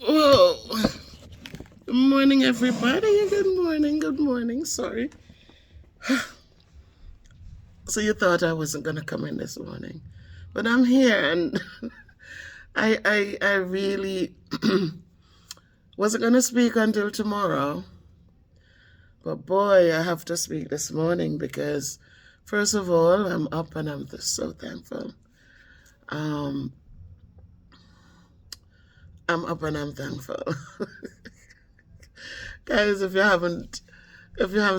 Whoa. Good morning, everybody. Good morning. Good morning. Sorry. So you thought I wasn't gonna come in this morning, but I'm here, and I really wasn't gonna speak until tomorrow. But boy, I have to speak this morning because, first of all, I'm up and I'm so thankful. Um, I'm up and I'm thankful, guys. If you haven't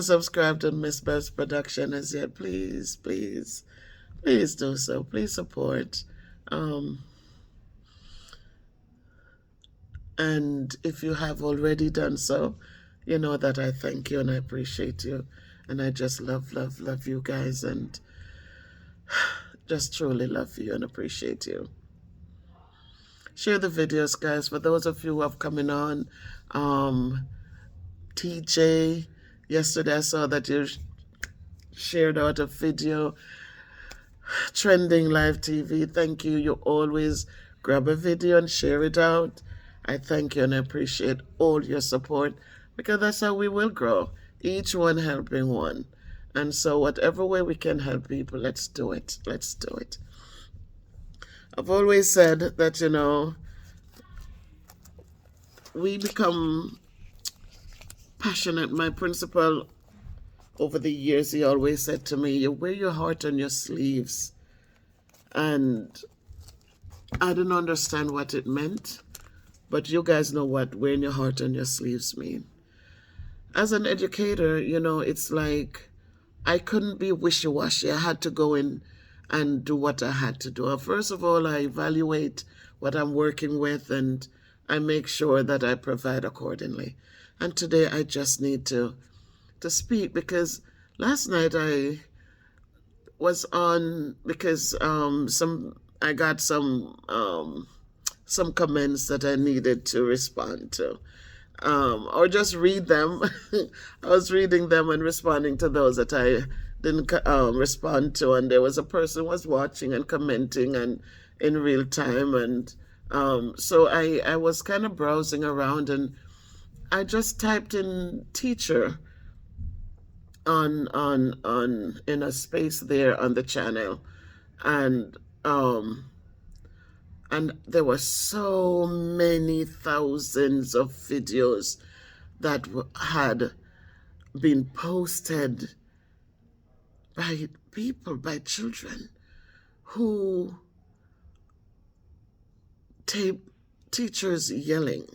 subscribed to Miss Best Production as yet, please do so. Please support. Um, and if you have already done so, you know that I thank you and I appreciate you. And I just love you guys and just truly love you and appreciate you. Share the videos, guys. For those of you who have coming on, um, TJ, yesterday I saw that you shared out a video, Trending Live TV. Thank you. You always grab a video and share it out. I thank you and I appreciate all your support because that's how we will grow. Each one helping one. And so, whatever way we can help people, let's do it. Let's do it. I've always said that, we become passionate. My principal over the years, he always said to me, you wear your heart on your sleeves. And I didn't understand what it meant, but you guys know what wearing your heart on your sleeves mean. As an educator, it's like I couldn't be wishy-washy. I had to go in and do what I had to do. First of all, I evaluate what I'm working with and I make sure that I provide accordingly. And today I just need to speak because last night I was on because I got some comments that I needed to respond to. Or just read them. I was reading them and responding to those that I didn't respond to, and there was a person was watching and commenting and in real time, and so I was kind of browsing around, and I just typed in teacher on in a space there on the channel, and um, and there were so many thousands of videos that had been posted by people, by children who tape teachers yelling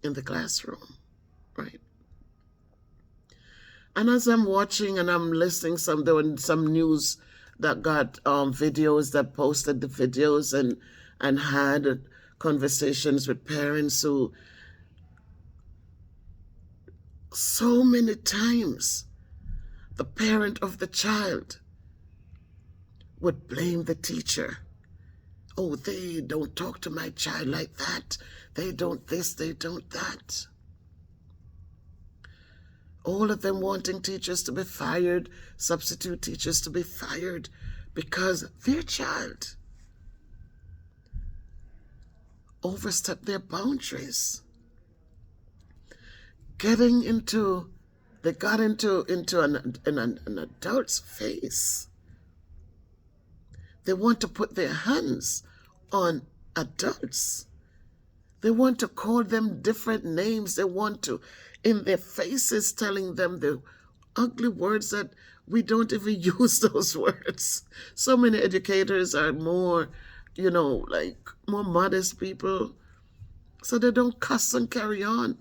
in the classroom, right? And as I'm watching and I'm listening, there were some news that got videos that posted the videos and had conversations with parents who so many times the parent of the child would blame the teacher. Oh, they don't talk to my child like that. They don't this, they don't that. All of them wanting teachers to be fired, substitute teachers to be fired because their child overstepped their boundaries. They got into an adult's face. They want to put their hands on adults. They want to call them different names. They want to, in their faces, telling them the ugly words that we don't even use those words. So many educators are more, more modest people. So they don't cuss and carry on.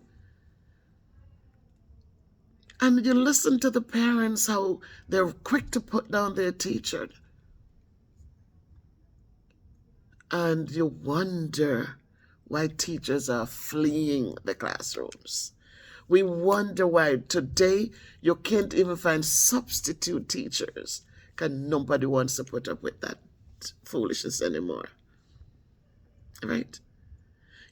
And you listen to the parents, how they're quick to put down their teacher. And you wonder why teachers are fleeing the classrooms. We wonder why today you can't even find substitute teachers because nobody wants to put up with that foolishness anymore. Right?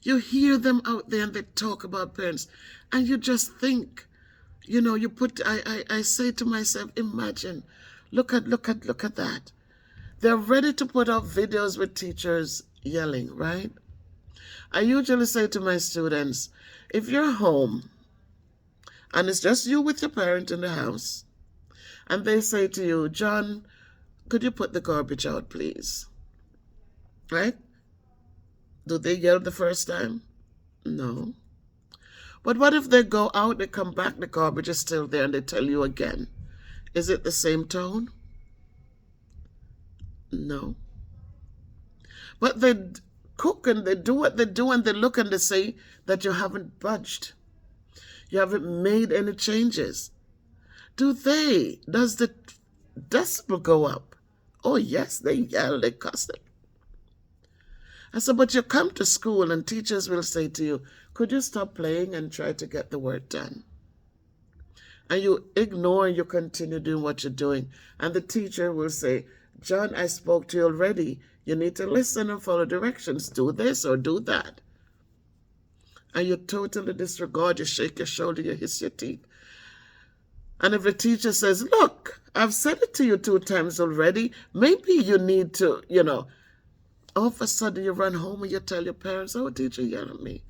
You hear them out there and they talk about parents and you just think, I say to myself, imagine, look at that. They're ready to put up videos with teachers yelling, right? I usually say to my students, if you're home and it's just you with your parent in the house, and they say to you, John, could you put the garbage out, please? Right? Do they yell the first time? No. But what if they go out, they come back, the garbage is still there, and they tell you again? Is it the same tone? No. But they cook and they do what they do, and they look and they say that you haven't budged. You haven't made any changes. Does the decibel go up? Oh yes, they yell, they cuss them. I said, but you come to school and teachers will say to you, could you stop playing and try to get the work done? And you ignore and you continue doing what you're doing. And the teacher will say, John, I spoke to you already. You need to listen and follow directions. Do this or do that. And you totally disregard, you shake your shoulder, you hiss your teeth. And if the teacher says, look, I've said it to you 2 times already, maybe you need to, all of a sudden you run home and you tell your parents, oh, teacher yelled at me.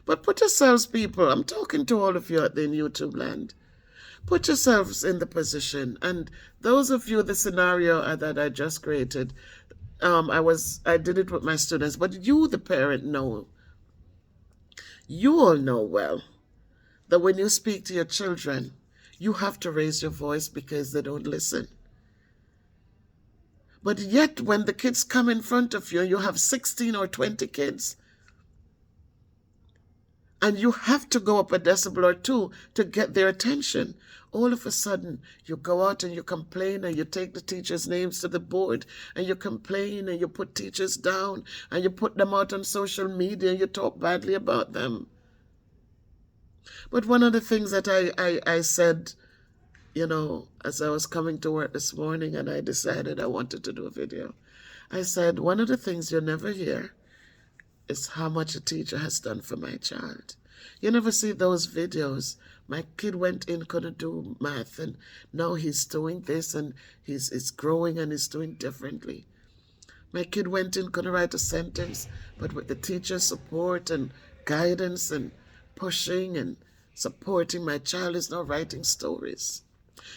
But put yourselves, people, I'm talking to all of you out there in YouTube land. Put yourselves in the position. And those of you, the scenario that I just created, I did it with my students, but you, the parent, know. You all know well that when you speak to your children, you have to raise your voice because they don't listen. But yet, when the kids come in front of you, you have 16 or 20 kids, and you have to go up a decibel or 2 to get their attention. All of a sudden, you go out and you complain and you take the teachers' names to the board and you complain and you put teachers down and you put them out on social media and you talk badly about them. But one of the things that I said, as I was coming to work this morning and I decided I wanted to do a video, I said, one of the things you never hear is how much a teacher has done for my child. You never see those videos. My kid went in, couldn't do math, and now he's doing this, and he's growing and he's doing differently. My kid went in, couldn't write a sentence, but with the teacher's support and guidance and pushing and supporting, my child is now writing stories.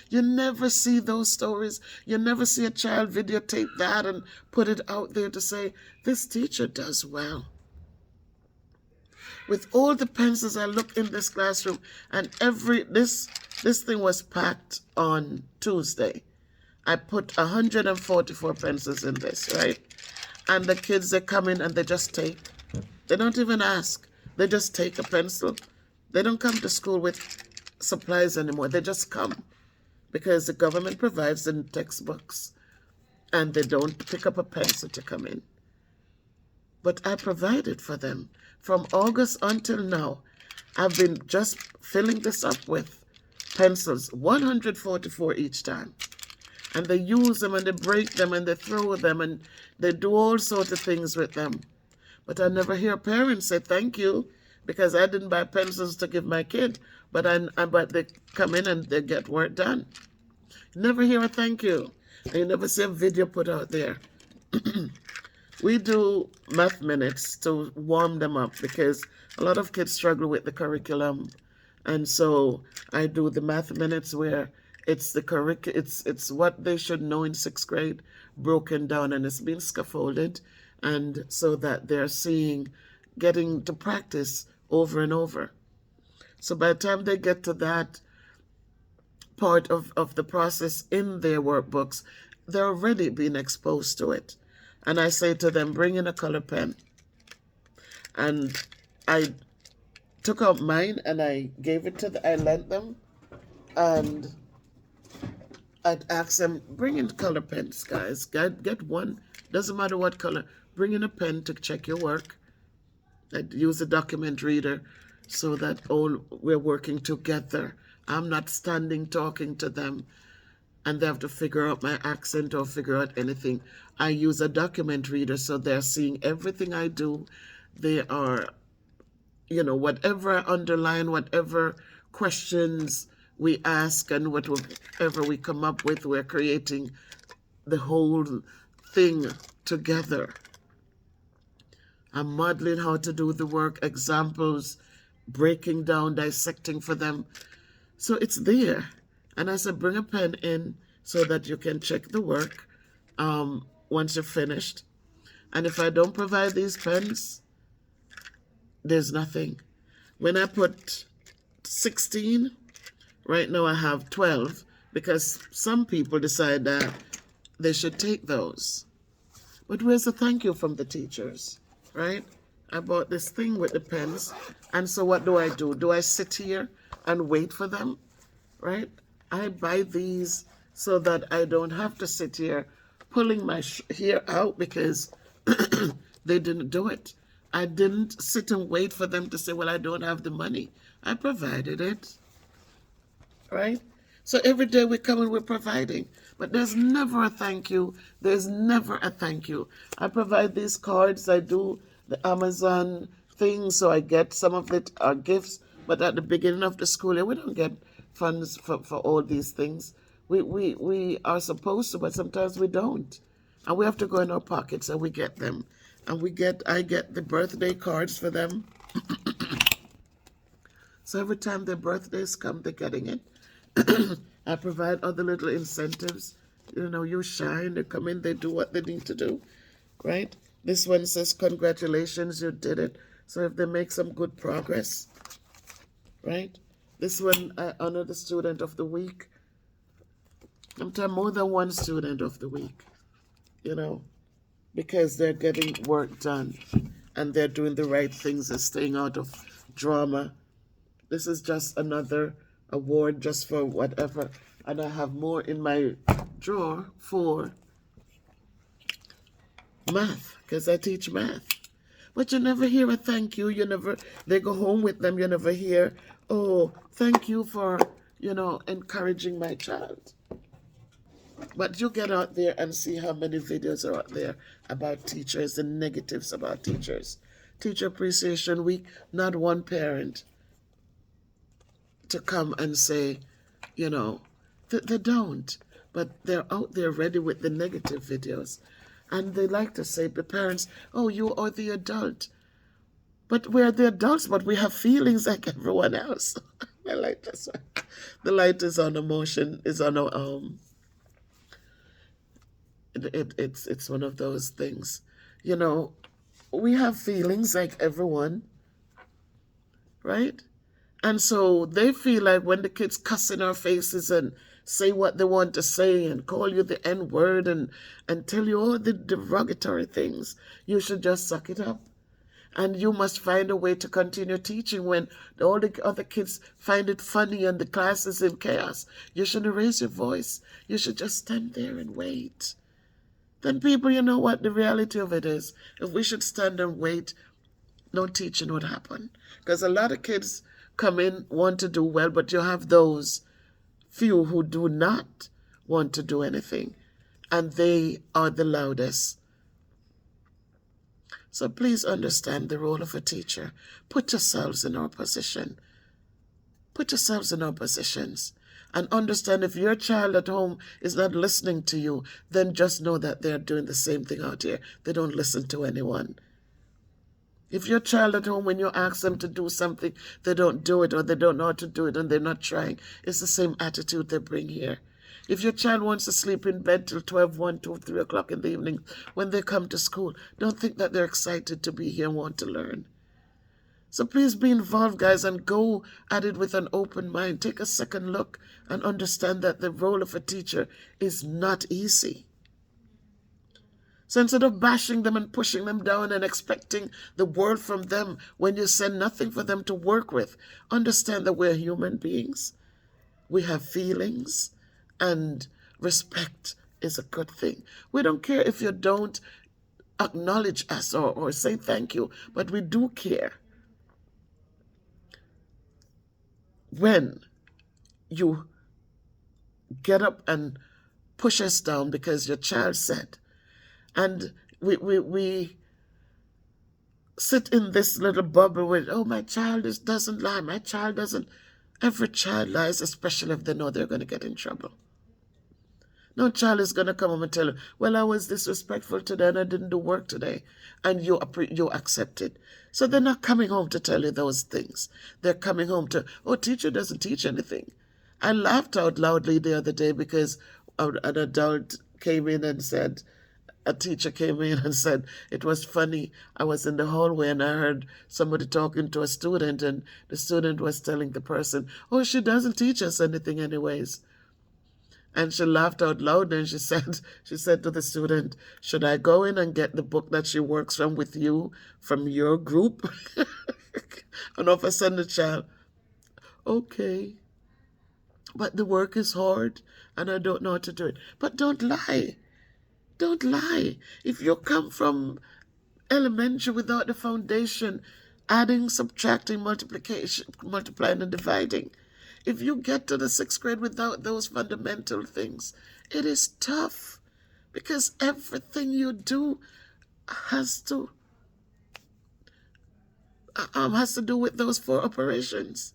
You never see those stories. You never see a child videotape that and put it out there to say, this teacher does well. With all the pencils, I look in this classroom, and this thing was packed on Tuesday. I put 144 pencils in this, right? And the kids, they come in and they just take. They don't even ask. They just take a pencil. They don't come to school with supplies anymore. They just come because the government provides the textbooks, and they don't pick up a pencil to come in. But I provided for them. From August until now, I've been just filling this up with pencils, 144 each time. And they use them and they break them and they throw them and they do all sorts of things with them. But I never hear parents say thank you because I didn't buy pencils to give my kid, but they come in and they get work done. Never hear a thank you. And you never see a video put out there. We do math minutes to warm them up because a lot of kids struggle with the curriculum. And so I do the math minutes where it's it's what they should know in 6th grade broken down, and it's been scaffolded, and so that they're getting to practice over and over. So by the time they get to that part of the process in their workbooks, they're already being exposed to it. And I say to them, bring in a color pen. And I took out mine and I gave it to I lent them. And I'd ask them, bring in color pens, guys. Get one. Doesn't matter what color. Bring in a pen to check your work. I'd use a document reader so that we're working together. I'm not standing talking to them and they have to figure out my accent or figure out anything. I use a document reader so they're seeing everything I do. They are, whatever I underline, whatever questions we ask and whatever we come up with, we're creating the whole thing together. I'm modeling how to do the work, examples, breaking down, dissecting for them. So it's there. And I said, bring a pen in so that you can check the work once you're finished. And if I don't provide these pens, there's nothing. When I put 16, right now I have 12, because some people decide that they should take those. But where's the thank you from the teachers, right? I bought this thing with the pens, and so what do? Do I sit here and wait for them, right? I buy these so that I don't have to sit here pulling my hair out because they didn't do it. I didn't sit and wait for them to say, well, I don't have the money. I provided it, right? So every day we come and we're providing. But there's never a thank you. There's never a thank you. I provide these cards. I do the Amazon thing, so I get some of it are gifts. But at the beginning of the school year, we don't get funds for all these things. We are supposed to, but sometimes we don't. And we have to go in our pockets and we get them. And I get the birthday cards for them. So every time their birthdays come, they're getting it. I provide other little incentives. You know, you shine, they come in, they do what they need to do, right? This one says, congratulations, you did it. So if they make some good progress, right? This one, I honor the student of the week. Sometimes more than one student of the week, you know, because they're getting work done and they're doing the right things and staying out of drama. This is just another award just for whatever. And I have more in my drawer for math, because I teach math. But you never hear a thank you. They go home with them. You never hear, oh, thank you for, encouraging my child. But you get out there and see how many videos are out there about teachers and negatives about teachers. Teacher Appreciation Week, not one parent to come and say, they don't. But they're out there ready with the negative videos. And they like to say, the parents, oh, you are the adult. But we're the adults, but we have feelings like everyone else. I like this one. The light is on emotion, is on it's one of those things. We have feelings like everyone, right? And so they feel like when the kids cuss in our faces and say what they want to say and call you the N-word and tell you all the derogatory things, you should just suck it up. And you must find a way to continue teaching when all the other kids find it funny and the class is in chaos. You shouldn't raise your voice. You should just stand there and wait. Then people, you know what the reality of it is? If we should stand and wait, no teaching would happen. Because a lot of kids come in, want to do well, but you have those few who do not want to do anything. And they are the loudest. So please understand the role of a teacher. Put yourselves in our position. Put yourselves in our positions. And understand if your child at home is not listening to you, then just know that they're doing the same thing out here. They don't listen to anyone. If your child at home, when you ask them to do something, they don't do it or they don't know how to do it and they're not trying, it's the same attitude they bring here. If your child wants to sleep in bed till 12, 1, 2, 3 o'clock in the evening, when they come to school, don't think that they're excited to be here and want to learn. So please be involved, guys, and go at it with an open mind. Take a second look and understand that the role of a teacher is not easy. So instead of bashing them and pushing them down and expecting the world from them when you send nothing for them to work with, understand that we're human beings. We have feelings, and respect is a good thing. We don't care if you don't acknowledge us or say thank you, but we do care when you get up and push us down because your child said. And we sit in this little bubble with, oh, my child doesn't lie, my child doesn't. Every child lies, especially if they know they're going to get in trouble. No child is going to come home and tell you, well, I was disrespectful today and I didn't do work today. And you accept it. So they're not coming home to tell you those things. They're coming home to, oh, teacher doesn't teach anything. I laughed out loudly the other day because an adult came in and said, a teacher came in and said, it was funny. I was in the hallway and I heard somebody talking to a student, and the student was telling the person, oh, she doesn't teach us anything anyways. And she laughed out loud and she said to the student, should I go in and get the book that she works from with you from your group? And all of a sudden the child, okay, but the work is hard and I don't know how to do it. But don't lie. Don't lie. If you come from elementary without the foundation, adding, subtracting, multiplication, multiplying and dividing, if you get to the 6th grade without those fundamental things, it is tough because everything you do has to do with those 4 operations.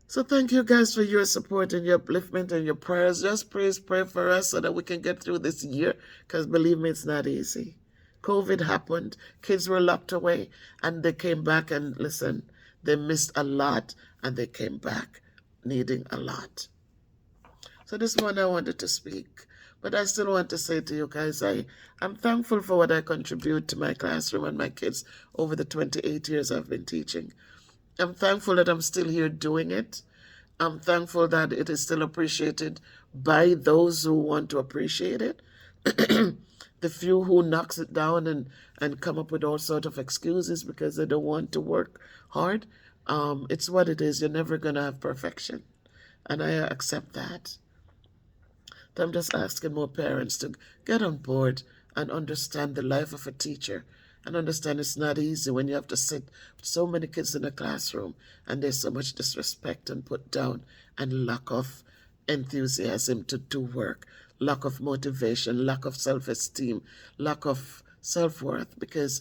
So thank you guys for your support and your upliftment and your prayers. Just pray for us so that we can get through this year, because believe me, it's not easy. COVID happened, kids were locked away, and they came back and listen, they missed a lot and they came back needing a lot. So this morning I wanted to speak, but I still want to say to you guys, I'm thankful for what I contribute to my classroom and my kids over the 28 years I've been teaching. I'm thankful that I'm still here doing it. I'm thankful that it is still appreciated by those who want to appreciate it. The few who knocks it down and come up with all sorts of excuses because they don't want to work hard. It's what it is. You're never going to have perfection. And I accept that. So I'm just asking more parents to get on board and understand the life of a teacher. And understand it's not easy when you have to sit with so many kids in a classroom and there's so much disrespect and put down and lack of enthusiasm to do work, lack of motivation, lack of self-esteem, lack of self-worth. Because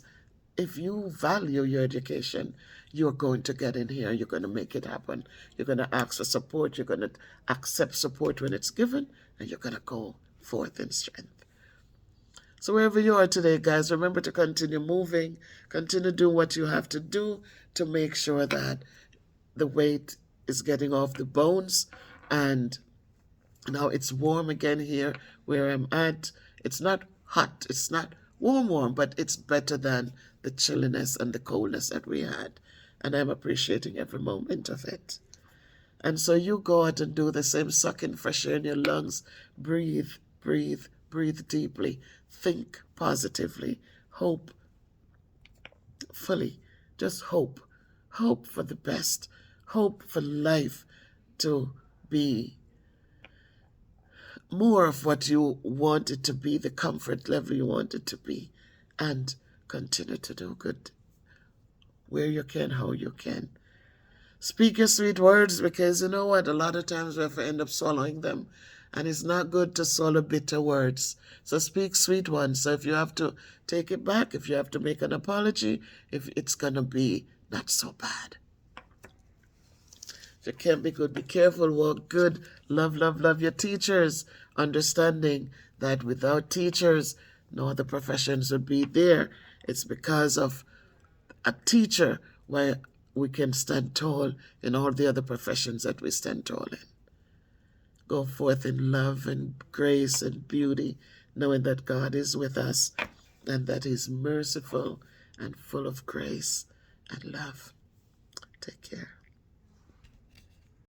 if you value your education, you're going to get in here, you're going to make it happen. You're going to ask for support, you're going to accept support when it's given, and you're going to go forth in strength. So wherever you are today, guys, remember to continue moving, continue doing what you have to do to make sure that the weight is getting off the bones. And now it's warm again here where I'm at. It's not hot, it's not warm, but it's better than the chilliness and the coldness that we had. And I'm appreciating every moment of it. And so you go out and do the same, suck in fresh air in your lungs, breathe, breathe, breathe deeply, think positively, hope fully, just hope for the best, hope for life to be more of what you want it to be, the comfort level you want it to be, and continue to do good where you can, how you can. Speak your sweet words, because you know what, a lot of times we have to end up swallowing them. And it's not good to swallow bitter words. So speak sweet ones. So if you have to take it back, if you have to make an apology, if it's going to be not so bad. If you can't be good, be careful, walk good, love your teachers, understanding that without teachers, no other professions would be there. It's because of a teacher why we can stand tall in all the other professions that we stand tall in. Go forth in love and grace and beauty, knowing that God is with us and that He's merciful and full of grace and love. Take care.